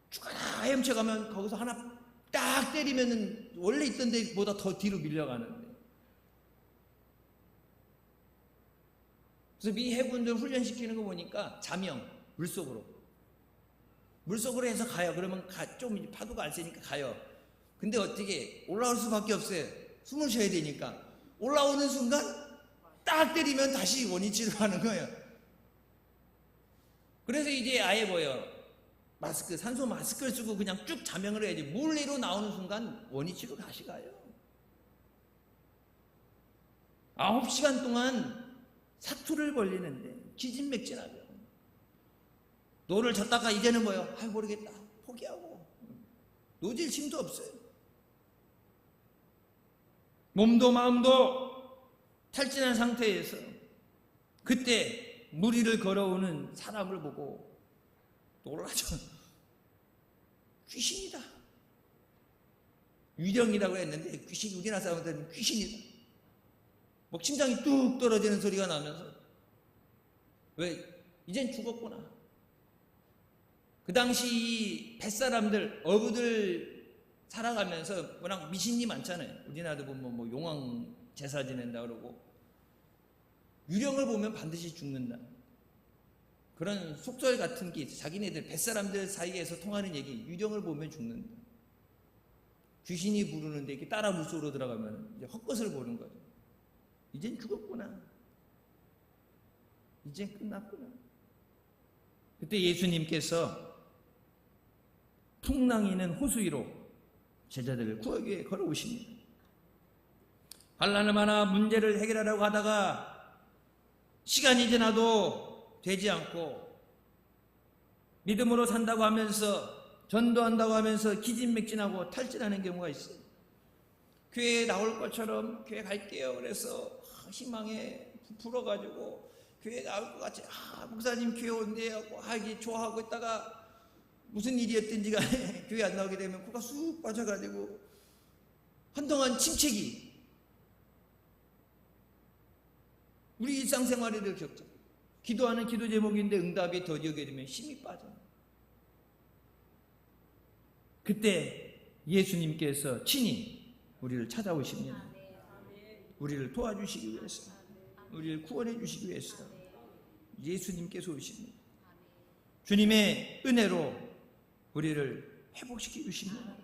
Speaker 1: 죽어라 헤엄쳐가면 거기서 하나 딱 때리면은 원래 있던 데보다 더 뒤로 밀려가는데. 그래서 미 해군들 훈련시키는 거 보니까 자명, 물속으로 해서 가요. 그러면 좀 파도가 안 세니까 가요. 근데 어떻게 올라올 수밖에 없어요. 숨을 쉬어야 되니까. 올라오는 순간 딱 때리면 다시 원위치로 가는 거예요. 그래서 이제 아예 뭐예요, 마스크, 산소 마스크를 쓰고 그냥 쭉 자명을 해야지. 물 위로 나오는 순간 원위치로 다시 가요. 9시간 동안 사투를 벌리는데 기진맥진하죠. 노를 젓다가 이제는 뭐예요? 모르겠다, 포기하고 노질 힘도 없어요. 몸도 마음도 탈진한 상태에서 그때 물 위를 걸어오는 사람을 보고 놀라죠. 귀신이다. 유령이라고 했는데 귀신이, 우리나라 사람들은 귀신이다. 뭐 심장이 뚝 떨어지는 소리가 나면서, 왜? 이젠 죽었구나. 그 당시 이 뱃사람들, 어부들 살아가면서 워낙 미신이 많잖아요. 우리나라도 보면 뭐 용왕 제사 지낸다 그러고, 유령을 보면 반드시 죽는다, 그런 속설 같은 게 있어요. 자기네들 뱃사람들 사이에서 통하는 얘기, 유령을 보면 죽는다. 귀신이 부르는데 이렇게 따라 물속으로 들어가면 이제 헛것을 보는 거죠. 이젠 죽었구나. 이젠 끝났구나. 그때 예수님께서 풍랑이는 호수 위로 제자들을 구하기 위해 걸어오십니다. 반란을 문제를 해결하려고 하다가 시간이 지나도 되지 않고, 믿음으로 산다고 하면서, 전도한다고 하면서 기진맥진하고 탈진하는 경우가 있어요. 교회에 나올 것처럼 교회 갈게요 그래서 희망에 부풀어가지고 교회 나올 것 같이, 목사님 교회 온대 하고 하기 좋아하고 있다가 무슨 일이었든지 간에 교회 안 나오게 되면 코가 쑥 빠져가지고 한동안 침체기, 우리 일상생활에도 겪죠. 기도하는 기도 제목인데 응답이 더디게 되면 힘이 빠져요. 그때 예수님께서 친히 우리를 찾아오십니다. 우리를 도와주시기 위해서, 우리를 구원해 주시기 위해서 예수님께서 오십니다. 주님의 은혜로 우리를 회복시켜 주십니다.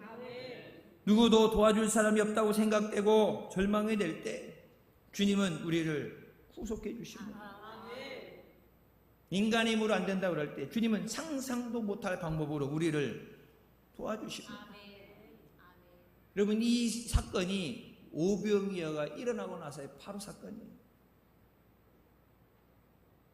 Speaker 1: 누구도 도와줄 사람이 없다고 생각되고 절망이 될 때 주님은 우리를 구속해 주십니다. 인간의 힘으로 안 된다 그럴 때 주님은 상상도 못할 방법으로 우리를 도와주십니다. 여러분, 이 사건이 오병이어가 일어나고 나서의 바로 사건이에요.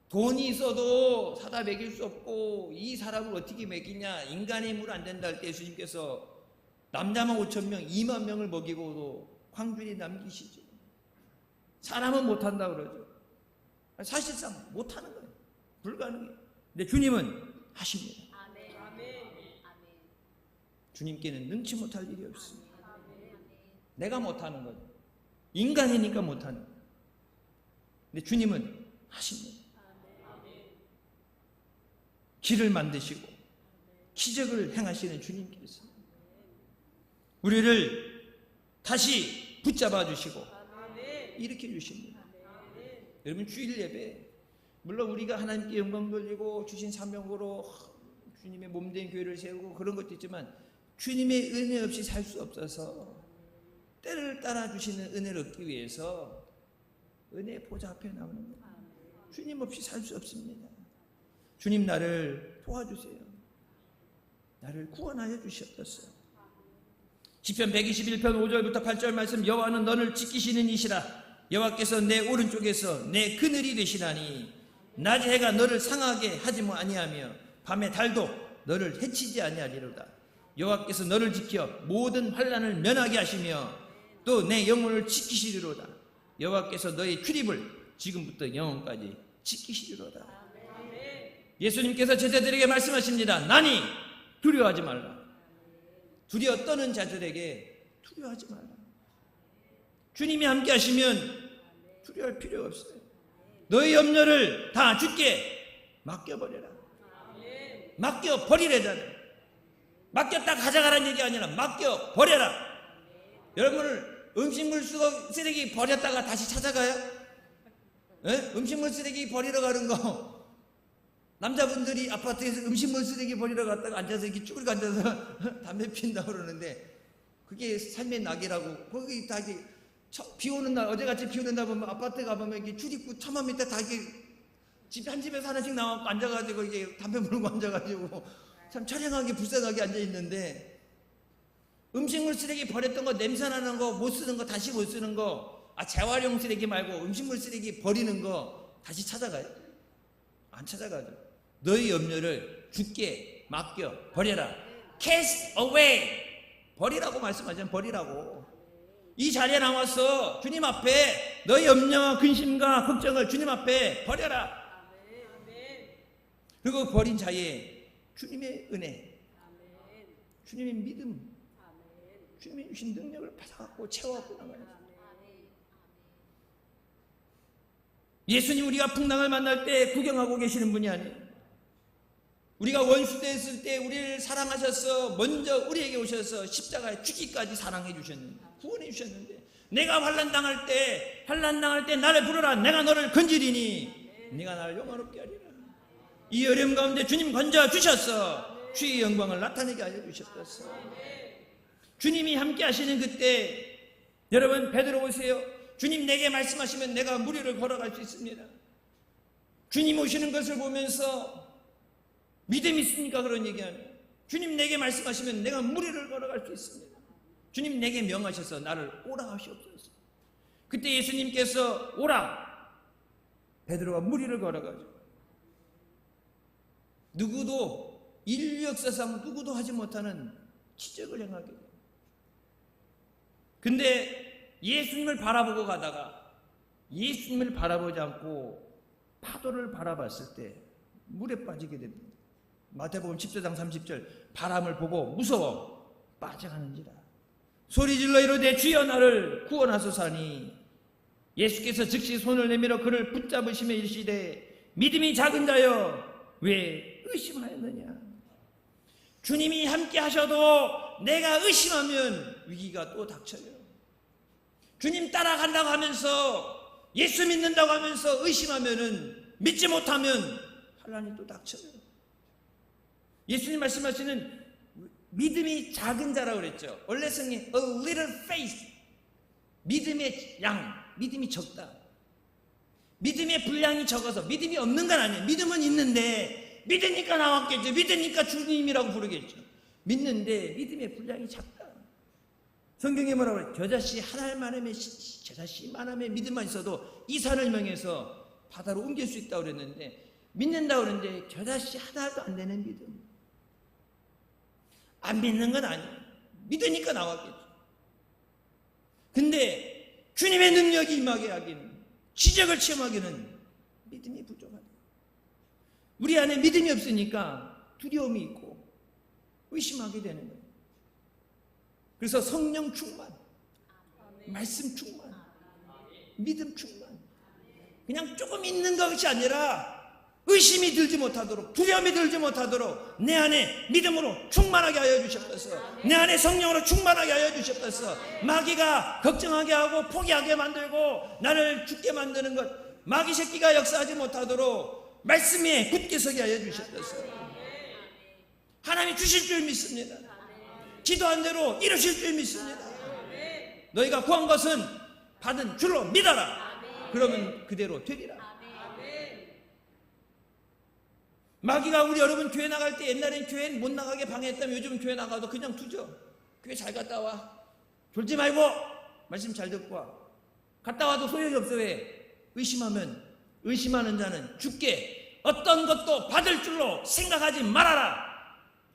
Speaker 1: 돈이 있어도 사다 먹일 수 없고 이 사람을 어떻게 먹이냐, 인간의 힘으로 안 된다 할 때 예수님께서 남자만 5,000명, 2만 명을 먹이고도 광주리 남기시죠. 사람은 못한다 그러죠. 사실상 못하는 거예요. 불가능해요. 근데 주님은 하십니다. 주님께는 능치 못할 일이 없습니다. 내가 못하는 거죠. 인간이니까 못하는 거예요. 근데 주님은 하십니다. 길을 만드시고 기적을 행하시는 주님께서 우리를 다시 붙잡아 주시고 일으켜 주십니다. 여러분, 주일 예배, 물론 우리가 하나님께 영광 돌리고 주신 사명으로 주님의 몸된 교회를 세우고 그런 것도 있지만, 주님의 은혜 없이 살 수 없어서 때를 따라 주시는 은혜를 얻기 위해서 은혜의 보좌 앞에 나오는 거예요. 주님 없이 살 수 없습니다. 주님, 나를 도와주세요. 나를 구원하여 주시옵소서. 시편 121편 5절부터 8절 말씀, 여호와는 너를 지키시는 이시라. 여호와께서 내 오른쪽에서 내 그늘이 되시나니 낮의 해가 너를 상하게 하지 아니하며 밤의 달도 너를 해치지 아니하리로다. 여호와께서 너를 지켜 모든 환난을 면하게 하시며 또 내 영혼을 지키시리로다. 여호와께서 너의 출입을 지금부터 영원까지 지키시리로다. 예수님께서 제자들에게 말씀하십니다. 나니 두려워하지 말라. 두려워 떠는 자들에게 두려워하지 말라. 주님이 함께 하시면 두려워할 필요가 없어요. 너의 염려를 다 주께 맡겨버려라. 맡겨버리래잖아요. 맡겼다 가져가라는 얘기 아니라 맡겨버려라. 여러분을 음식물 쓰레기 버렸다가 다시 찾아가요? 네? 음식물 쓰레기 버리러 가는 거, 남자분들이 아파트에서 음식물 쓰레기 버리러 갔다가 앉아서 이렇게 쭈그리고 앉아서 담배 핀다고 그러는데, 그게 삶의 낙이라고. 거기 다 이렇게 비 오는 날, 어제같이 비 오는 날 보면 아파트 가보면 이렇게 출입구 처마 밑에 다 이렇게 한 집에서 하나씩 나와서 앉아가지고 이게 담배 물고 앉아가지고 참 촬영하기 불쌍하게 앉아있는데, 음식물 쓰레기 버렸던 거, 냄새나는 거, 못 쓰는 거, 다시 못 쓰는 거, 재활용 쓰레기 말고 음식물 쓰레기 버리는 거 다시 찾아가요? 안 찾아가죠. 너희 염려를 주께 맡겨 버려라. Cast away. 버리라고 말씀하잖아요. 버리라고. 이 자리에 나와서 주님 앞에 너희 염려와 근심과 걱정을 주님 앞에 버려라. 그리고 버린 자에 주님의 은혜, 주님의 믿음, 주님이 주신 능력을 받아갖고 채워갖고 나가야지. 예수님 우리가 풍랑을 만날 때 구경하고 계시는 분이 아니에요. 우리가 원수됐을 때 우리를 사랑하셔서 먼저 우리에게 오셔서 십자가에 죽기까지 사랑해 주셨는데, 구원해 주셨는데, 내가 환난 당할 때 나를 부르라. 내가 너를 건지리니 네가 나를 영화롭게 하리라. 이 어려움 가운데 주님 건져 주셨어. 주의 영광을 나타내게 하여 주셨어. 주님이 함께 하시는 그때, 여러분 베드로 보세요. 주님 내게 말씀하시면 내가 무리를 걸어갈 수 있습니다. 주님 오시는 것을 보면서 믿음이 있으니까 그런 얘기하네요. 주님 내게 말씀하시면 내가 무리를 걸어갈 수 있습니다. 주님 내게 명하셔서 나를 오라 하시옵소서. 그때 예수님께서 오라, 베드로가 무리를 걸어가죠. 누구도 인류 역사상 누구도 하지 못하는 기적을 행하게 돼요. 근데 예수님을 바라보고 가다가 예수님을 바라보지 않고 파도를 바라봤을 때 물에 빠지게 됩니다. 마태복음 14장 30절, 바람을 보고 무서워 빠져가는지라 소리질러 이르되 주여 나를 구원하소서하니 예수께서 즉시 손을 내밀어 그를 붙잡으시며 이르시되 믿음이 작은 자여 왜 의심하였느냐. 주님이 함께 하셔도 내가 의심하면 위기가 또 닥쳐요. 주님 따라간다고 하면서 예수 믿는다고 하면서 의심하면은, 믿지 못하면 환난이 또 닥쳐요. 예수님 말씀하시는 믿음이 작은 자라고 그랬죠. 원래 성경 a little faith, 믿음의 양, 믿음이 적다. 믿음의 분량이 적어서 믿음이 없는 건 아니에요. 믿음은 있는데 믿으니까 나왔겠죠. 믿으니까 주님이라고 부르겠죠. 믿는데 믿음의 분량이 작다. 성경에 뭐라고 그래요? 겨자씨 하나만큼의 믿음만 있어도 이 산을 명해서 바다로 옮길 수 있다고 그랬는데, 믿는다고 그러는데 겨자씨 하나도 안 되는 믿음. 안 믿는 건 아니에요. 믿으니까 나왔겠죠. 근데 주님의 능력이 임하게 하기는, 기적을 체험하기는 믿음이 부족하다. 우리 안에 믿음이 없으니까 두려움이 있고 의심하게 되는 거예요. 그래서 성령 충만, 말씀 충만, 믿음 충만, 그냥 조금 있는 것이 아니라 의심이 들지 못하도록, 두려움이 들지 못하도록 내 안에 믿음으로 충만하게 하여 주셨소서. 내 안에 성령으로 충만하게 하여 주셨소서. 마귀가 걱정하게 하고 포기하게 만들고 나를 죽게 만드는 것, 마귀 새끼가 역사하지 못하도록 말씀에 굳게 서게 하여 주셨소서. 하나님 주실 줄 믿습니다. 기도한 대로 이루실 줄 믿습니다. 너희가 구한 것은 받은 줄로 믿어라. 그러면 그대로 되리라. 마귀가 우리 여러분 교회 나갈 때, 옛날엔 교회 못 나가게 방해했다면 요즘은 교회 나가도 그냥 두죠. 교회 잘 갔다 와. 졸지 말고 말씀 잘 듣고 와. 갔다 와도 소용이 없어. 왜? 의심하면, 의심하는 자는 죽게 어떤 것도 받을 줄로 생각하지 말아라.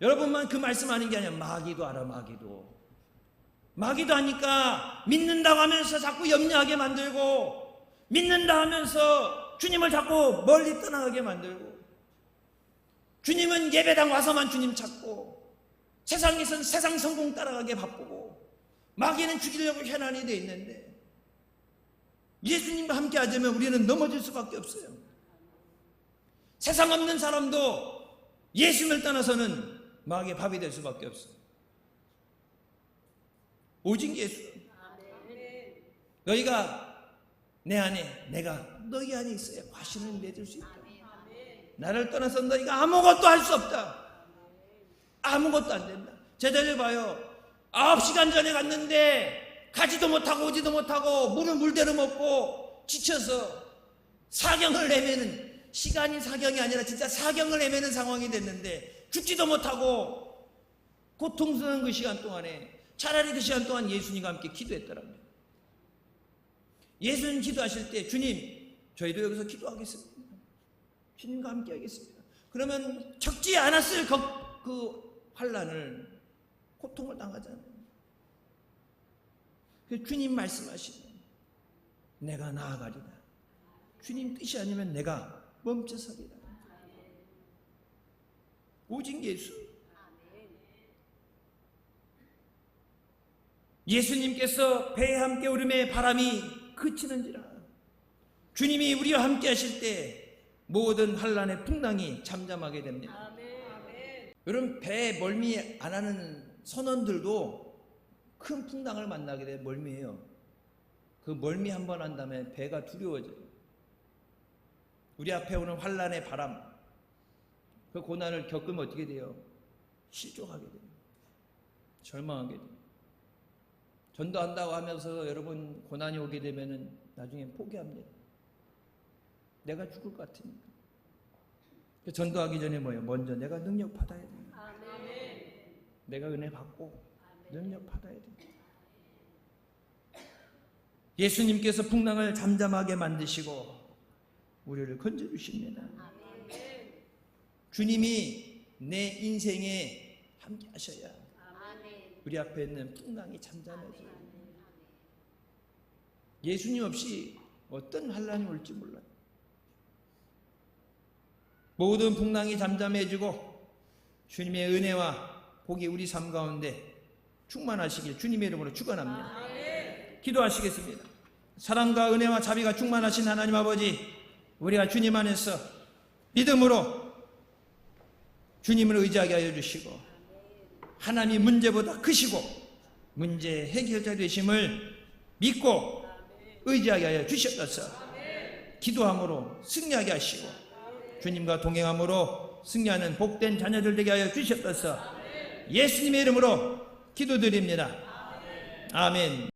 Speaker 1: 여러분만 그 말씀 아닌 게 아니야. 마귀도 알아. 마귀도 하니까 믿는다고 하면서 자꾸 염려하게 만들고, 믿는다 하면서 주님을 자꾸 멀리 떠나가게 만들고, 주님은 예배당 와서만 주님 찾고, 세상에선 세상 성공 따라가게 바쁘고, 마귀는 죽이려고 현안이 되어 있는데, 예수님과 함께 하자면 우리는 넘어질 수밖에 없어요. 세상 없는 사람도 예수님을 떠나서는 마귀의 밥이 될 수밖에 없어요. 오직 예수. 너희가 내 안에, 내가 너희 안에 있어야 과실을 맺을 수 있다. 나를 떠나서 너희가 아무것도 할 수 없다. 아무것도 안 된다. 제자들 봐요. 9시간 전에 갔는데 가지도 못하고 오지도 못하고 물을 물대로 먹고 지쳐서 사경을 헤매는, 시간이 사경이 아니라 진짜 사경을 헤매는 상황이 됐는데 죽지도 못하고 고통스러운 그 시간 동안에 차라리 그 시간 동안 예수님과 함께 기도했더랍니다. 예수님 기도하실 때 주님 저희도 여기서 기도하겠습니다. 주님과 함께 하겠습니다. 그러면 적지 않았을 그 환난을, 고통을 당하잖아요. 그래서 주님 말씀하시면 내가 나아가리라. 주님 뜻이 아니면 내가 멈춰서리라. 오직 예수. 예수님께서 배에 함께 오름에 바람이 그치는지라. 주님이 우리와 함께 하실 때 모든 환란의 풍랑이 잠잠하게 됩니다. 여러분, 배에 멀미 안 하는 선원들도 큰 풍랑을 만나게 돼 멀미해요. 그 멀미 한 번 한 다음에 배가 두려워져요. 우리 앞에 오는 환란의 바람, 그 고난을 겪으면 어떻게 돼요? 실족하게 돼요. 절망하게 돼요. 전도한다고 하면서 여러분 고난이 오게 되면은 나중에 포기합니다. 내가 죽을 것 같으니까. 전도하기 전에 뭐예요? 먼저 내가 능력 받아야 돼요. 내가 은혜 받고 능력 받아야 돼요. 예수님께서 풍랑을 잠잠하게 만드시고 우리를 건져주십니다. 주님이 내 인생에 함께 하셔야 우리 앞에 있는 풍랑이 잠잠해져요. 예수님 없이 어떤 환란이 올지 몰라요. 모든 풍랑이 잠잠해지고 주님의 은혜와 복이 우리 삶 가운데 충만하시길 주님의 이름으로 축원합니다. 기도하시겠습니다. 사랑과 은혜와 자비가 충만하신 하나님 아버지, 우리가 주님 안에서 믿음으로 주님을 의지하게 하여 주시고 하나님이 문제보다 크시고 문제 해결자 되심을 믿고 의지하게 하여 주셨어서 기도함으로 승리하게 하시고 주님과 동행함으로 승리하는 복된 자녀들 되게 하여 주셨어서 예수님의 이름으로 기도드립니다. 아멘.